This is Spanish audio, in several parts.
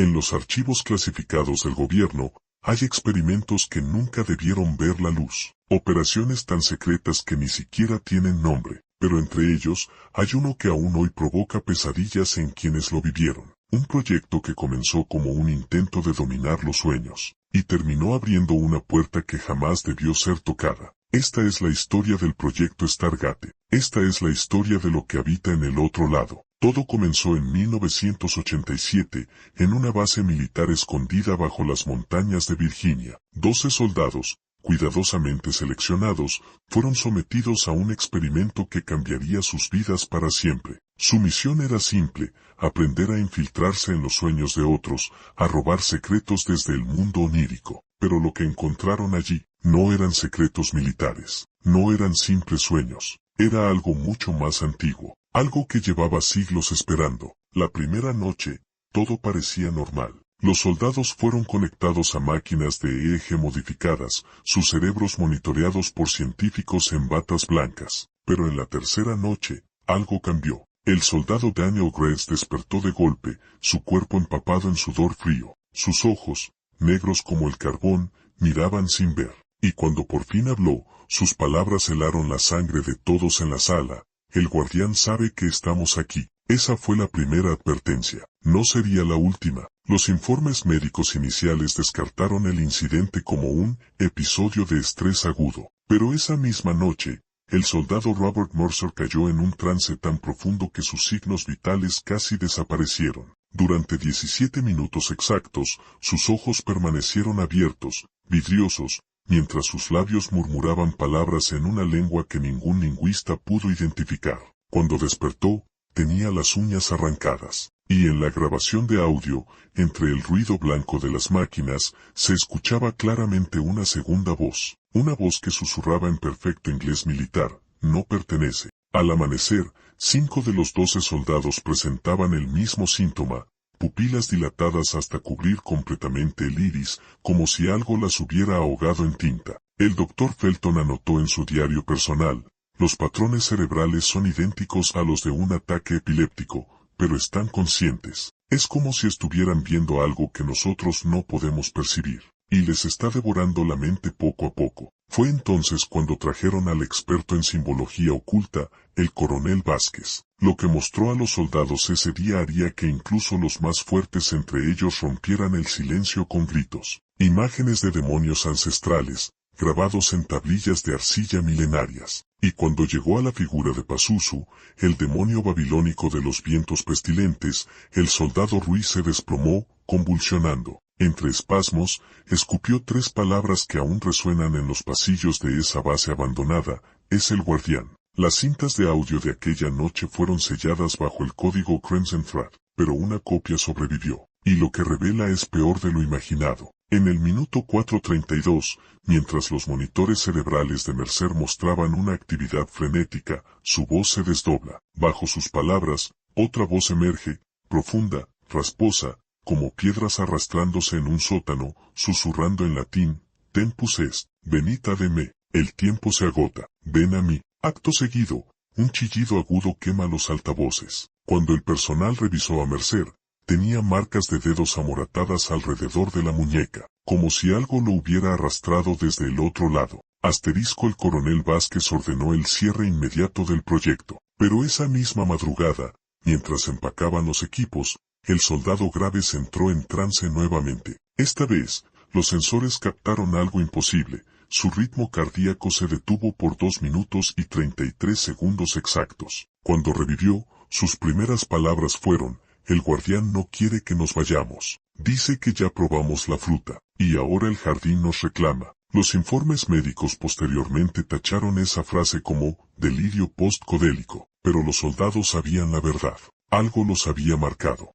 En los archivos clasificados del gobierno, hay experimentos que nunca debieron ver la luz, operaciones tan secretas que ni siquiera tienen nombre, pero entre ellos, hay uno que aún hoy provoca pesadillas en quienes lo vivieron. Un proyecto que comenzó como un intento de dominar los sueños, y terminó abriendo una puerta que jamás debió ser tocada. Esta es la historia del proyecto Stargate. Esta es la historia de lo que habita en el otro lado. Todo comenzó en 1987, en una base militar escondida bajo las montañas de Virginia. 12 soldados, cuidadosamente seleccionados, fueron sometidos a un experimento que cambiaría sus vidas para siempre. Su misión era simple: aprender a infiltrarse en los sueños de otros, a robar secretos desde el mundo onírico. Pero lo que encontraron allí, no eran secretos militares, no eran simples sueños, era algo mucho más antiguo, algo que llevaba siglos esperando. La primera noche, todo parecía normal. Los soldados fueron conectados a máquinas de EEG modificadas, sus cerebros monitoreados por científicos en batas blancas. Pero en la tercera noche, algo cambió. El soldado Daniel Grace despertó de golpe, su cuerpo empapado en sudor frío. Sus ojos, negros como el carbón, miraban sin ver. Y cuando por fin habló, sus palabras helaron la sangre de todos en la sala. El guardián sabe que estamos aquí. Esa fue la primera advertencia. No sería la última. Los informes médicos iniciales descartaron el incidente como un episodio de estrés agudo. Pero esa misma noche, el soldado Robert Mercer cayó en un trance tan profundo que sus signos vitales casi desaparecieron. Durante 17 minutos exactos, sus ojos permanecieron abiertos, vidriosos, mientras sus labios murmuraban palabras en una lengua que ningún lingüista pudo identificar. Cuando despertó, tenía las uñas arrancadas, y en la grabación de audio, entre el ruido blanco de las máquinas, se escuchaba claramente una segunda voz, una voz que susurraba en perfecto inglés militar: no pertenece. Al amanecer, 5 de los 12 soldados presentaban el mismo síntoma: pupilas dilatadas hasta cubrir completamente el iris, como si algo las hubiera ahogado en tinta. El Dr. Felton anotó en su diario personal: los patrones cerebrales son idénticos a los de un ataque epiléptico, pero están conscientes. Es como si estuvieran viendo algo que nosotros no podemos percibir, y les está devorando la mente poco a poco. Fue entonces cuando trajeron al experto en simbología oculta, el coronel Vázquez. Lo que mostró a los soldados ese día haría que incluso los más fuertes entre ellos rompieran el silencio con gritos. Imágenes de demonios ancestrales, grabados en tablillas de arcilla milenarias. Y cuando llegó a la figura de Pazuzu, el demonio babilónico de los vientos pestilentes, el soldado Ruiz se desplomó, convulsionando. Entre espasmos, escupió 3 palabras que aún resuenan en los pasillos de esa base abandonada: es el guardián. Las cintas de audio de aquella noche fueron selladas bajo el código Crimson Thread, pero una copia sobrevivió, y lo que revela es peor de lo imaginado. En el minuto 4:32, mientras los monitores cerebrales de Mercer mostraban una actividad frenética, su voz se desdobla. Bajo sus palabras, otra voz emerge, profunda, rasposa, como piedras arrastrándose en un sótano, susurrando en latín: tempus est, venid ad me, el tiempo se agota, ven a mí. Acto seguido, un chillido agudo quema los altavoces. Cuando el personal revisó a Mercer, tenía marcas de dedos amoratadas alrededor de la muñeca, como si algo lo hubiera arrastrado desde el otro lado. El coronel Vázquez ordenó el cierre inmediato del proyecto. Pero esa misma madrugada, mientras empacaban los equipos, el soldado Graves entró en trance nuevamente. Esta vez, los sensores captaron algo imposible: su ritmo cardíaco se detuvo por 2 minutos y 33 segundos exactos. Cuando revivió, sus primeras palabras fueron: el guardián no quiere que nos vayamos. Dice que ya probamos la fruta, y ahora el jardín nos reclama. Los informes médicos posteriormente tacharon esa frase como delirio postcodélico, pero los soldados sabían la verdad. Algo los había marcado.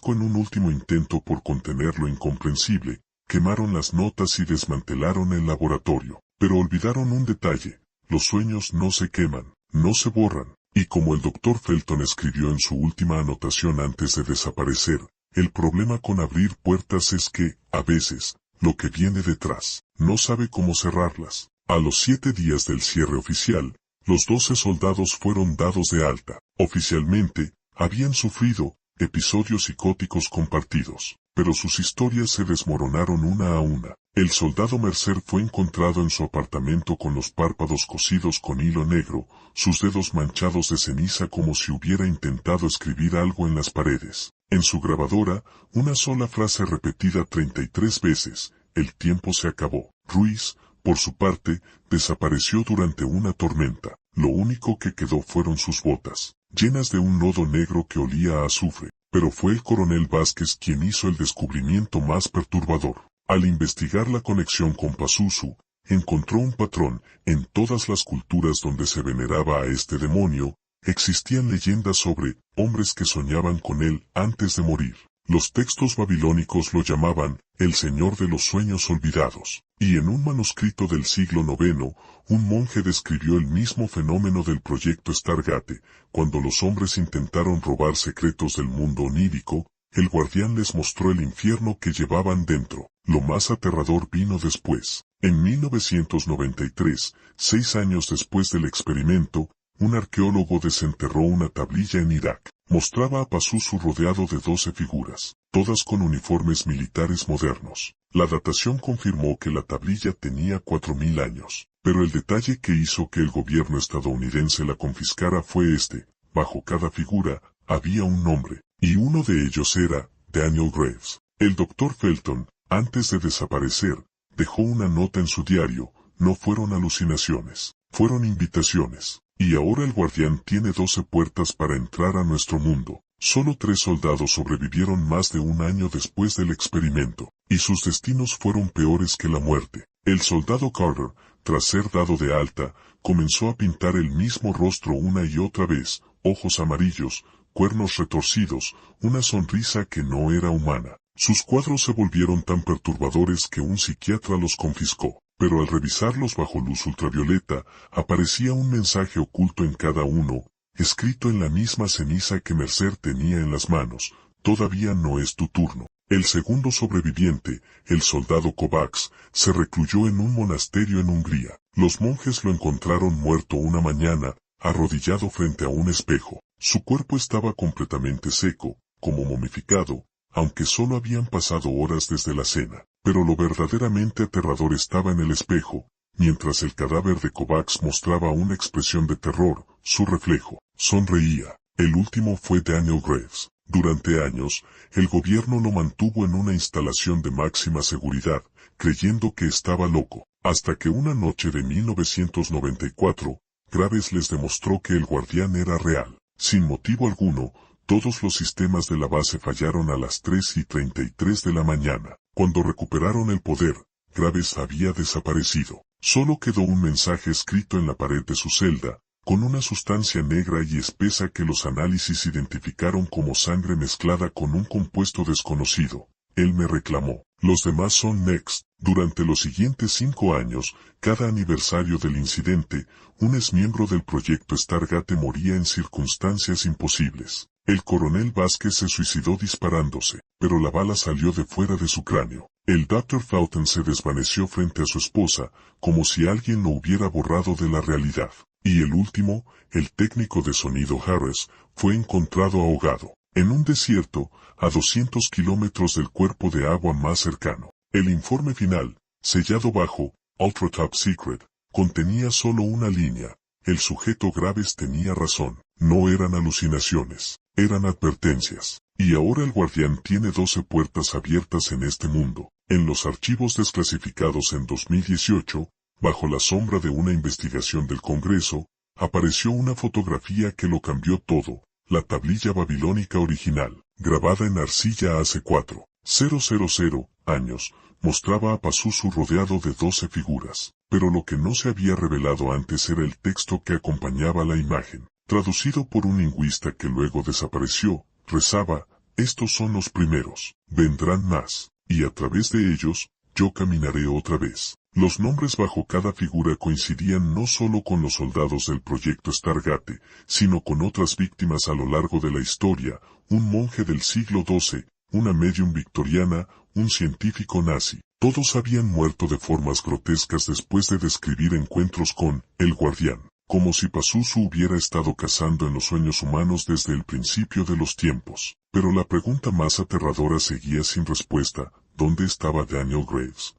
En un último intento por contener lo incomprensible, quemaron las notas y desmantelaron el laboratorio. Pero olvidaron un detalle: los sueños no se queman, no se borran. Y como el Dr. Felton escribió en su última anotación antes de desaparecer, el problema con abrir puertas es que, a veces, lo que viene detrás, no sabe cómo cerrarlas. A los 7 días del cierre oficial, los 12 soldados fueron dados de alta. Oficialmente, habían sufrido, episodios psicóticos compartidos. Pero sus historias se desmoronaron una a una. El soldado Mercer fue encontrado en su apartamento con los párpados cosidos con hilo negro, sus dedos manchados de ceniza como si hubiera intentado escribir algo en las paredes. En su grabadora, una sola frase repetida 33 veces: el tiempo se acabó. Ruiz, por su parte, desapareció durante una tormenta. Lo único que quedó fueron sus botas, llenas de un lodo negro que olía a azufre. Pero fue el coronel Vázquez quien hizo el descubrimiento más perturbador. Al investigar la conexión con Pazuzu, encontró un patrón. En todas las culturas donde se veneraba a este demonio, existían leyendas sobre hombres que soñaban con él antes de morir. Los textos babilónicos lo llamaban el Señor de los Sueños Olvidados, y en un manuscrito del siglo IX, un monje describió el mismo fenómeno del proyecto Stargate. Cuando los hombres intentaron robar secretos del mundo onírico, el guardián les mostró el infierno que llevaban dentro. Lo más aterrador vino después. En 1993, 6 años después del experimento, un arqueólogo desenterró una tablilla en Irak. Mostraba a Pazuzu rodeado de 12 figuras, todas con uniformes militares modernos. La datación confirmó que la tablilla tenía 4000 años, pero el detalle que hizo que el gobierno estadounidense la confiscara fue este: bajo cada figura había un nombre, y uno de ellos era Daniel Graves. El Dr. Felton, antes de desaparecer, dejó una nota en su diario: no fueron alucinaciones, fueron invitaciones. Y ahora el guardián tiene 12 puertas para entrar a nuestro mundo. Solo 3 soldados sobrevivieron más de un año después del experimento, y sus destinos fueron peores que la muerte. El soldado Carter, tras ser dado de alta, comenzó a pintar el mismo rostro una y otra vez: ojos amarillos, cuernos retorcidos, una sonrisa que no era humana. Sus cuadros se volvieron tan perturbadores que un psiquiatra los confiscó. Pero al revisarlos bajo luz ultravioleta, aparecía un mensaje oculto en cada uno, escrito en la misma ceniza que Mercer tenía en las manos: todavía no es tu turno. El segundo sobreviviente, el soldado Kovacs, se recluyó en un monasterio en Hungría. Los monjes lo encontraron muerto una mañana, arrodillado frente a un espejo. Su cuerpo estaba completamente seco, como momificado, aunque solo habían pasado horas desde la cena. Pero lo verdaderamente aterrador estaba en el espejo. Mientras el cadáver de Kovacs mostraba una expresión de terror, su reflejo sonreía. El último fue Daniel Graves. Durante años, el gobierno lo mantuvo en una instalación de máxima seguridad, creyendo que estaba loco, hasta que una noche de 1994, Graves les demostró que el guardián era real. Sin motivo alguno, todos los sistemas de la base fallaron a las 3:33 de la mañana. Cuando recuperaron el poder, Graves había desaparecido. Solo quedó un mensaje escrito en la pared de su celda, con una sustancia negra y espesa que los análisis identificaron como sangre mezclada con un compuesto desconocido. Él me reclamó. Los demás son next. Durante los siguientes 5 años, cada aniversario del incidente, un exmiembro del proyecto Stargate moría en circunstancias imposibles. El coronel Vázquez se suicidó disparándose, pero la bala salió de fuera de su cráneo. El Dr. Felton se desvaneció frente a su esposa, como si alguien lo hubiera borrado de la realidad. Y el último, el técnico de sonido Harris, fue encontrado ahogado en un desierto, a 200 kilómetros del cuerpo de agua más cercano. El informe final, sellado bajo Ultra Top Secret, contenía solo una línea: el sujeto Graves tenía razón. No eran alucinaciones, eran advertencias. Y ahora el guardián tiene 12 puertas abiertas en este mundo. En los archivos desclasificados en 2018, bajo la sombra de una investigación del Congreso, apareció una fotografía que lo cambió todo: la tablilla babilónica original, grabada en arcilla hace 4,000 años, mostraba a Pazuzu rodeado de 12 figuras. Pero lo que no se había revelado antes era el texto que acompañaba la imagen. Traducido por un lingüista que luego desapareció, rezaba: estos son los primeros, vendrán más, y a través de ellos, yo caminaré otra vez. Los nombres bajo cada figura coincidían no solo con los soldados del proyecto Stargate, sino con otras víctimas a lo largo de la historia: un monje del siglo XII, una medium victoriana, un científico nazi. Todos habían muerto de formas grotescas después de describir encuentros con el guardián. como si Pazuzu hubiera estado cazando en los sueños humanos desde el principio de los tiempos. Pero la pregunta más aterradora seguía sin respuesta: ¿dónde estaba Daniel Graves?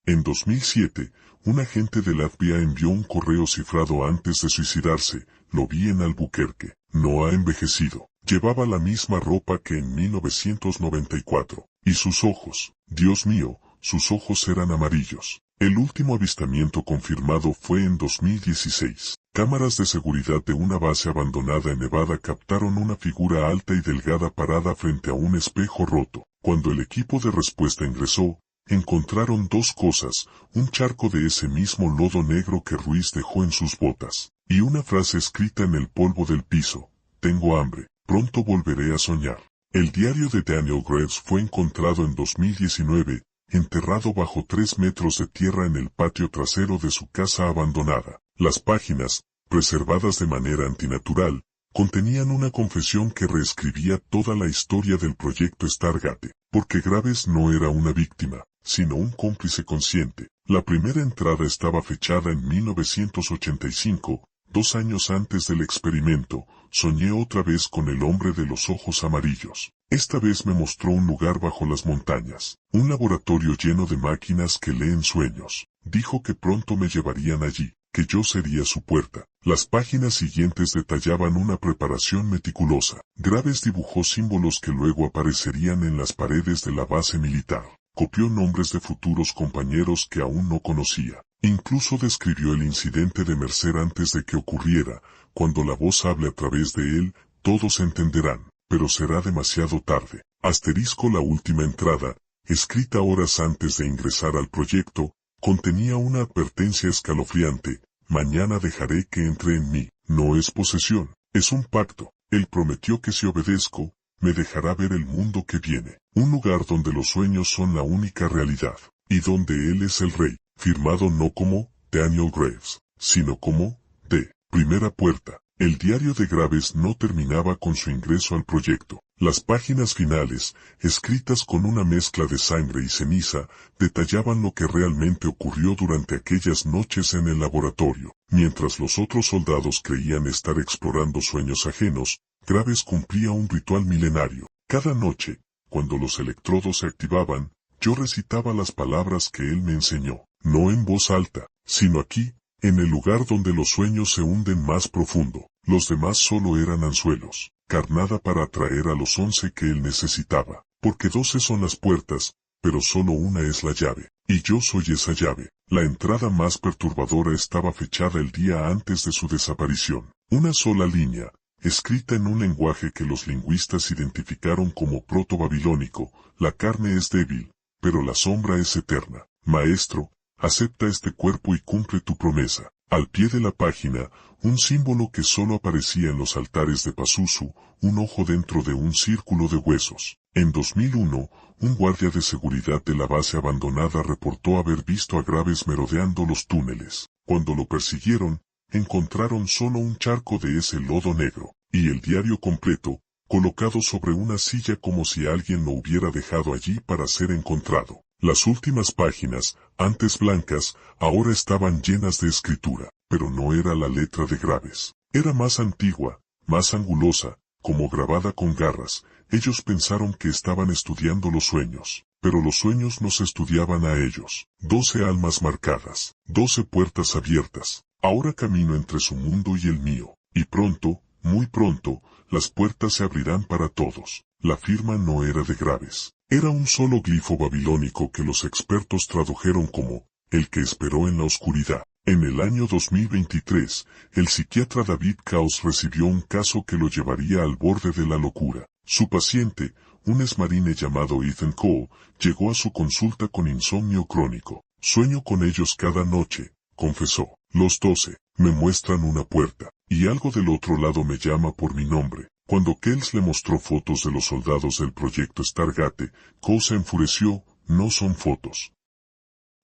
En 2007, un agente del FBI envió un correo cifrado antes de suicidarse: lo vi en Albuquerque. No ha envejecido. Llevaba la misma ropa que en 1994. Y sus ojos, Dios mío, sus ojos eran amarillos. El último avistamiento confirmado fue en 2016. Cámaras de seguridad de una base abandonada en Nevada captaron una figura alta y delgada parada frente a un espejo roto. Cuando el equipo de respuesta ingresó, encontraron dos cosas: un charco de ese mismo lodo negro que Ruiz dejó en sus botas, y una frase escrita en el polvo del piso: tengo hambre, pronto volveré a soñar. El diario de Daniel Graves fue encontrado en 2019, enterrado bajo 3 metros de tierra en el patio trasero de su casa abandonada. Las páginas, preservadas de manera antinatural, contenían una confesión que reescribía toda la historia del proyecto Stargate, porque Graves no era una víctima, sino un cómplice consciente. La primera entrada estaba fechada en 1985, 2 años antes del experimento. Soñé otra vez con el hombre de los ojos amarillos. Esta vez me mostró un lugar bajo las montañas, un laboratorio lleno de máquinas que leen sueños. Dijo que pronto me llevarían allí, que yo sería su puerta. Las páginas siguientes detallaban una preparación meticulosa. Graves dibujó símbolos que luego aparecerían en las paredes de la base militar. Copió nombres de futuros compañeros que aún no conocía. Incluso describió el incidente de Mercer antes de que ocurriera: cuando la voz hable a través de él, todos entenderán, pero será demasiado tarde. Asterisco. La última entrada, escrita horas antes de ingresar al proyecto, contenía una advertencia escalofriante: mañana dejaré que entre en mí. No es posesión, es un pacto. Él prometió que si obedezco, me dejará ver el mundo que viene, un lugar donde los sueños son la única realidad, y donde él es el rey. Firmado no como Daniel Graves, sino como de Primera Puerta. El diario de Graves no terminaba con su ingreso al proyecto. Las páginas finales, escritas con una mezcla de sangre y ceniza, detallaban lo que realmente ocurrió durante aquellas noches en el laboratorio. Mientras los otros soldados creían estar explorando sueños ajenos, Graves cumplía un ritual milenario. Cada noche, cuando los electrodos se activaban, yo recitaba las palabras que él me enseñó, no en voz alta, sino aquí, en el lugar donde los sueños se hunden más profundo. Los demás solo eran anzuelos, carnada para atraer a los 11 que él necesitaba, porque 12 son las puertas, pero solo una es la llave, y yo soy esa llave. La entrada más perturbadora estaba fechada el día antes de su desaparición. Una sola línea, escrita en un lenguaje que los lingüistas identificaron como proto-babilónico: la carne es débil, pero la sombra es eterna. Maestro, acepta este cuerpo y cumple tu promesa. Al pie de la página, un símbolo que solo aparecía en los altares de Pazuzu: un ojo dentro de un círculo de huesos. En 2001, un guardia de seguridad de la base abandonada reportó haber visto a Graves merodeando los túneles. Cuando lo persiguieron, encontraron solo un charco de ese lodo negro, y el diario completo, colocado sobre una silla como si alguien lo hubiera dejado allí para ser encontrado. Las últimas páginas, antes blancas, ahora estaban llenas de escritura, pero no era la letra de Graves. Era más antigua, más angulosa, como grabada con garras. Ellos pensaron que estaban estudiando los sueños, pero los sueños no se estudiaban a ellos. 12 almas marcadas, 12 puertas abiertas. Ahora camino entre su mundo y el mío, y pronto, muy pronto, las puertas se abrirán para todos. La firma no era de Graves. Era un solo glifo babilónico que los expertos tradujeron como el que esperó en la oscuridad. En el año 2023, el psiquiatra David Caos recibió un caso que lo llevaría al borde de la locura. Su paciente, un exmarine llamado Ethan Cole, llegó a su consulta con insomnio crónico. Sueño con ellos cada noche, confesó. Los 12 me muestran una puerta, y algo del otro lado me llama por mi nombre. Cuando Kells le mostró fotos de los soldados del proyecto Stargate, Cole se enfureció. No son fotos,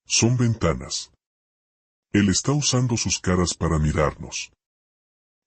son ventanas. Él está usando sus caras para mirarnos.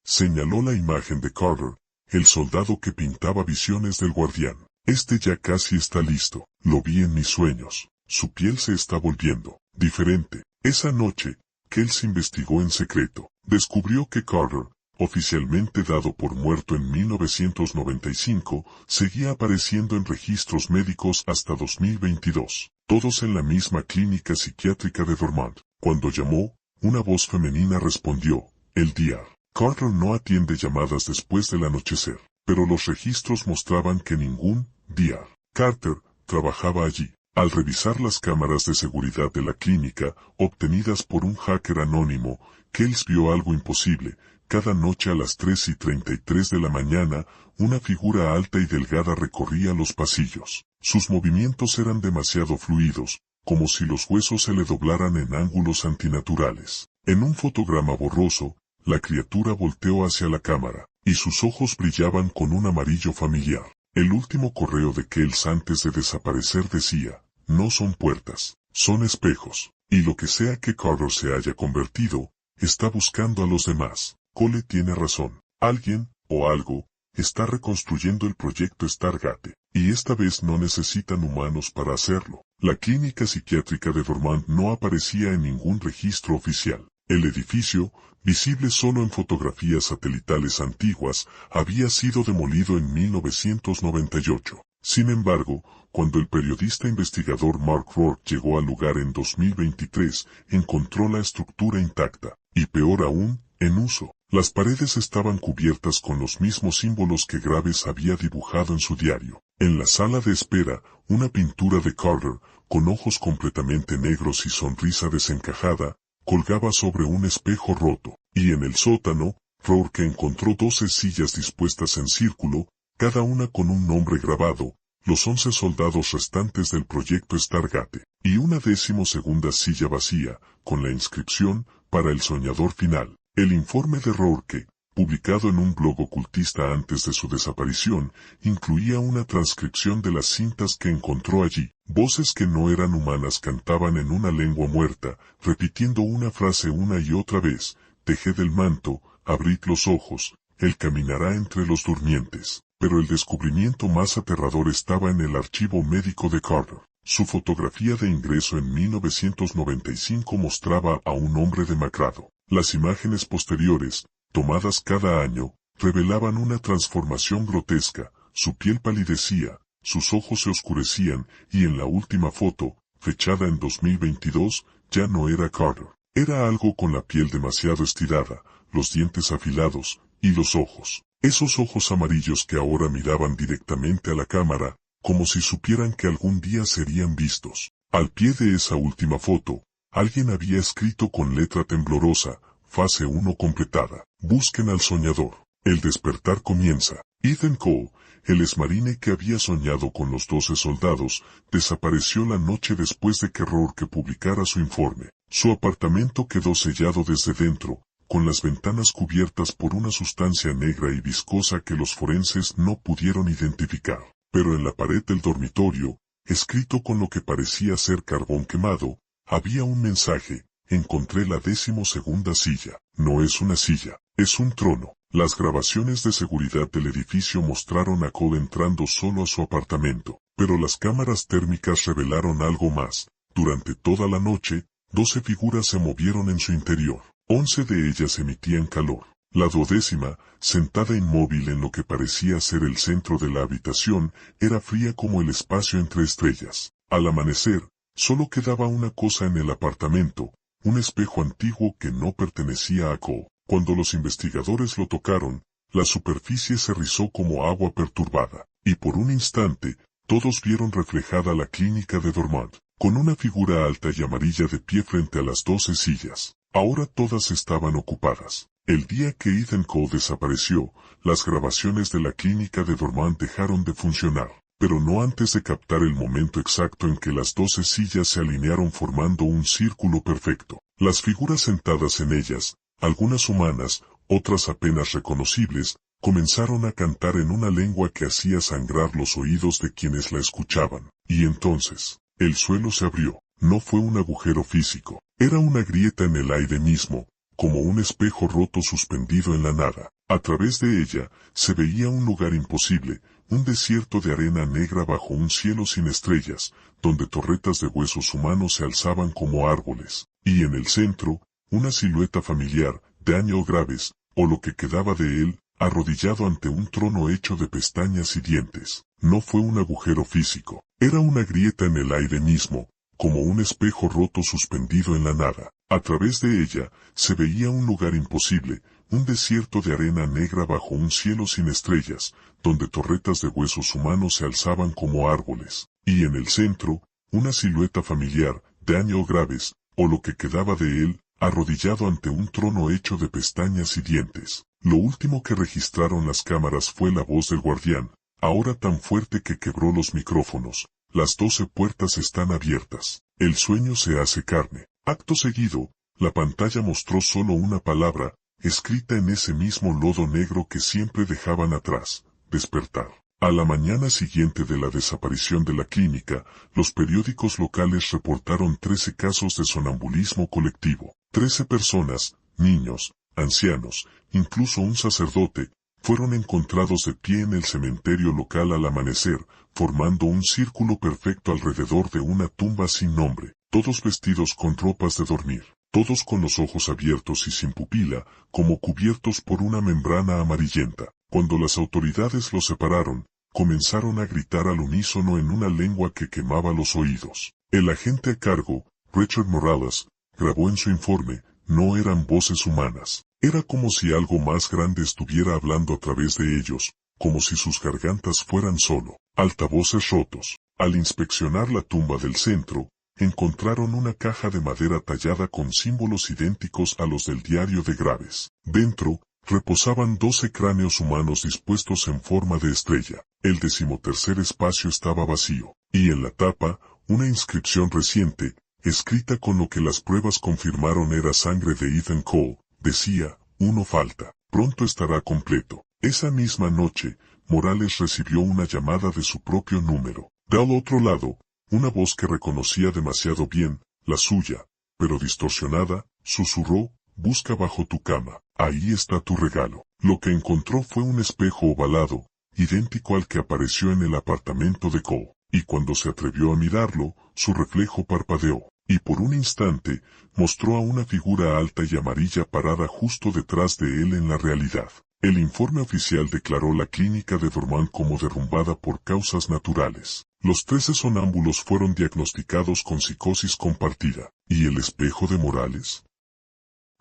Señaló la imagen de Carter, el soldado que pintaba visiones del guardián. Este ya casi está listo. Lo vi en mis sueños. Su piel se está volviendo diferente. Esa noche, Kells investigó en secreto. descubrió que Carter, oficialmente dado por muerto en 1995, seguía apareciendo en registros médicos hasta 2022, todos en la misma clínica psiquiátrica de Vermont. Cuando llamó, una voz femenina respondió, el Dr. Carter no atiende llamadas después del anochecer, pero los registros mostraban que ningún Dr. Carter trabajaba allí. Al revisar las cámaras de seguridad de la clínica, obtenidas por un hacker anónimo, Kells vio algo imposible. Cada noche a las 3:33 de la mañana, una figura alta y delgada recorría los pasillos. Sus movimientos eran demasiado fluidos, como si los huesos se le doblaran en ángulos antinaturales. En un fotograma borroso, la criatura volteó hacia la cámara, y sus ojos brillaban con un amarillo familiar. El último correo de Kells antes de desaparecer decía, no son puertas, son espejos, y lo que sea que Carter se haya convertido, está buscando a los demás. Cole tiene razón. Alguien, o algo, está reconstruyendo el proyecto Stargate, y esta vez no necesitan humanos para hacerlo. La clínica psiquiátrica de Vermont no aparecía en ningún registro oficial. El edificio, visible solo en fotografías satelitales antiguas, había sido demolido en 1998. Sin embargo, cuando el periodista investigador Mark Rourke llegó al lugar en 2023, encontró la estructura intacta, y peor aún, en uso. Las paredes estaban cubiertas con los mismos símbolos que Graves había dibujado en su diario. En la sala de espera, una pintura de Carter, con ojos completamente negros y sonrisa desencajada, colgaba sobre un espejo roto. Y en el sótano, Rourke encontró 12 sillas dispuestas en círculo, cada una con un nombre grabado, los 11 soldados restantes del proyecto Stargate, y una 12ª silla vacía, con la inscripción, para el soñador final. El informe de Rourke, publicado en un blog ocultista antes de su desaparición, incluía una transcripción de las cintas que encontró allí. Voces que no eran humanas cantaban en una lengua muerta, repitiendo una frase una y otra vez, tejed el manto, abrid los ojos, él caminará entre los durmientes. Pero el descubrimiento más aterrador estaba en el archivo médico de Carter. Su fotografía de ingreso en 1995 mostraba a un hombre demacrado. Las imágenes posteriores, tomadas cada año, revelaban una transformación grotesca, su piel palidecía, sus ojos se oscurecían, y en la última foto, fechada en 2022, ya no era Carter. Era algo con la piel demasiado estirada, los dientes afilados, y los ojos. Esos ojos amarillos que ahora miraban directamente a la cámara, como si supieran que algún día serían vistos. Al pie de esa última foto, alguien había escrito con letra temblorosa, fase 1 completada. Busquen al soñador. El despertar comienza. Ethan Cole, el exmarine que había soñado con los 12 soldados, desapareció la noche después de que Rourke publicara su informe. Su apartamento quedó sellado desde dentro, con las ventanas cubiertas por una sustancia negra y viscosa que los forenses no pudieron identificar. Pero en la pared del dormitorio, escrito con lo que parecía ser carbón quemado, había un mensaje: encontré la 12ª silla. No es una silla, es un trono. Las grabaciones de seguridad del edificio mostraron a Cole entrando solo a su apartamento, pero las cámaras térmicas revelaron algo más. Durante toda la noche, 12 figuras se movieron en su interior. 11 de ellas emitían calor. La 12ª, sentada inmóvil en lo que parecía ser el centro de la habitación, era fría como el espacio entre estrellas. Al amanecer, solo quedaba una cosa en el apartamento, un espejo antiguo que no pertenecía a Cole. Cuando los investigadores lo tocaron, la superficie se rizó como agua perturbada, y por un instante, todos vieron reflejada la clínica de Vermont, con una figura alta y amarilla de pie frente a las 12 sillas. Ahora todas estaban ocupadas. El día que Ethan Cole desapareció, las grabaciones de la clínica de Vermont dejaron de funcionar, pero no antes de captar el momento exacto en que las 12 sillas se alinearon formando un círculo perfecto. Las figuras sentadas en ellas, algunas humanas, otras apenas reconocibles, comenzaron a cantar en una lengua que hacía sangrar los oídos de quienes la escuchaban. Y entonces, el suelo se abrió. No fue un agujero físico, era una grieta en el aire mismo, como un espejo roto suspendido en la nada. A través de ella, se veía un lugar imposible, un desierto de arena negra bajo un cielo sin estrellas, donde torretas de huesos humanos se alzaban como árboles. Y en el centro, una silueta familiar, daño graves, o lo que quedaba de él, arrodillado ante un trono hecho de pestañas y dientes. No fue un agujero físico, era una grieta en el aire mismo, como un espejo roto suspendido en la nada. A través de ella, se veía un lugar imposible, un desierto de arena negra bajo un cielo sin estrellas, donde torretas de huesos humanos se alzaban como árboles, y en el centro, una silueta familiar, daño graves, o lo que quedaba de él, arrodillado ante un trono hecho de pestañas y dientes. Lo último que registraron las cámaras fue la voz del guardián, ahora tan fuerte que quebró los micrófonos. Las 12 puertas están abiertas. El sueño se hace carne. Acto seguido, la pantalla mostró solo una palabra, escrita en ese mismo lodo negro que siempre dejaban atrás: despertar. A la mañana siguiente de la desaparición de la clínica, los periódicos locales reportaron 13 casos de sonambulismo colectivo. 13 personas, niños, ancianos, incluso un sacerdote, fueron encontrados de pie en el cementerio local al amanecer, formando un círculo perfecto alrededor de una tumba sin nombre, todos vestidos con ropas de dormir, todos con los ojos abiertos y sin pupila, como cubiertos por una membrana amarillenta. Cuando las autoridades los separaron, comenzaron a gritar al unísono en una lengua que quemaba los oídos. El agente a cargo, Richard Morales, grabó en su informe: no eran voces humanas. Era como si algo más grande estuviera hablando a través de ellos, como si sus gargantas fueran solo altavoces rotos. Al inspeccionar la tumba del centro, encontraron una caja de madera tallada con símbolos idénticos a los del diario de Graves. Dentro, reposaban 12 cráneos humanos dispuestos en forma de estrella. El 13º espacio estaba vacío, y en la tapa, una inscripción reciente, escrita con lo que las pruebas confirmaron era sangre de Ethan Cole, decía: uno falta, pronto estará completo. Esa misma noche, Morales recibió una llamada de su propio número. Del otro lado, una voz que reconocía demasiado bien, la suya, pero distorsionada, susurró: busca bajo tu cama, ahí está tu regalo. Lo que encontró fue un espejo ovalado, idéntico al que apareció en el apartamento de Cole, y cuando se atrevió a mirarlo, su reflejo parpadeó, y por un instante, mostró a una figura alta y amarilla parada justo detrás de él en la realidad. El informe oficial declaró la clínica de Dormant como derrumbada por causas naturales. Los 13 sonámbulos fueron diagnosticados con psicosis compartida. ¿Y el espejo de Morales?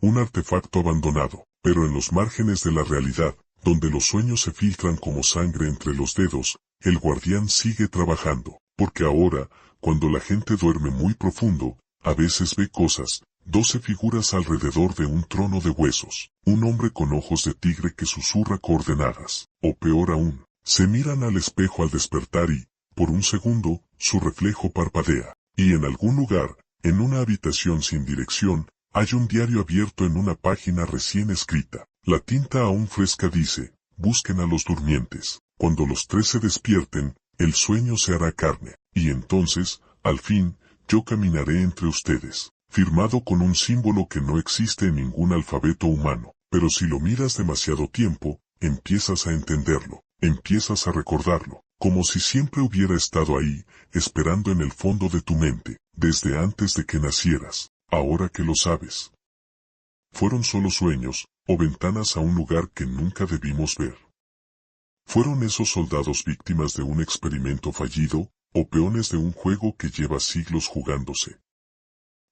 Un artefacto abandonado, pero en los márgenes de la realidad, donde los sueños se filtran como sangre entre los dedos, el guardián sigue trabajando, porque ahora, cuando la gente duerme muy profundo, a veces ve cosas: 12 figuras alrededor de un trono de huesos, un hombre con ojos de tigre que susurra coordenadas, o peor aún, se miran al espejo al despertar y, por un segundo, su reflejo parpadea, y en algún lugar, en una habitación sin dirección, hay un diario abierto en una página recién escrita. La tinta aún fresca dice: busquen a los durmientes. Cuando los 13 despierten, el sueño se hará carne, y entonces, al fin, yo caminaré entre ustedes. Firmado con un símbolo que no existe en ningún alfabeto humano, pero si lo miras demasiado tiempo, empiezas a entenderlo, empiezas a recordarlo, como si siempre hubiera estado ahí, esperando en el fondo de tu mente, desde antes de que nacieras. Ahora que lo sabes, fueron solo sueños, o ventanas a un lugar que nunca debimos ver. ¿Fueron esos soldados víctimas de un experimento fallido, o peones de un juego que lleva siglos jugándose?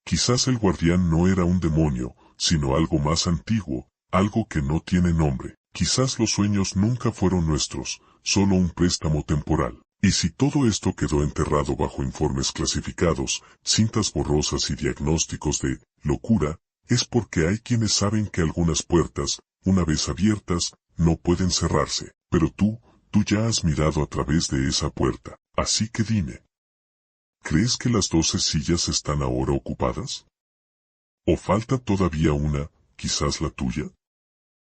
Quizás el guardián no era un demonio, sino algo más antiguo, algo que no tiene nombre. Quizás los sueños nunca fueron nuestros, solo un préstamo temporal. Y si todo esto quedó enterrado bajo informes clasificados, cintas borrosas y diagnósticos de locura, es porque hay quienes saben que algunas puertas, una vez abiertas, no pueden cerrarse. Pero tú ya has mirado a través de esa puerta, así que dime, ¿crees que las 12 sillas están ahora ocupadas? ¿O falta todavía una, quizás la tuya?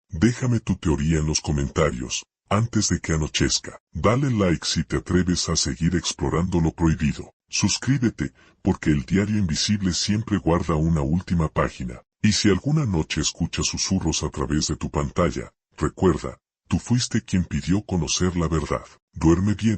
Déjame tu teoría en los comentarios, antes de que anochezca. Dale like si te atreves a seguir explorando lo prohibido. Suscríbete, porque el diario invisible siempre guarda una última página. Y si alguna noche escuchas susurros a través de tu pantalla, recuerda, tú fuiste quien pidió conocer la verdad. Duerme bien.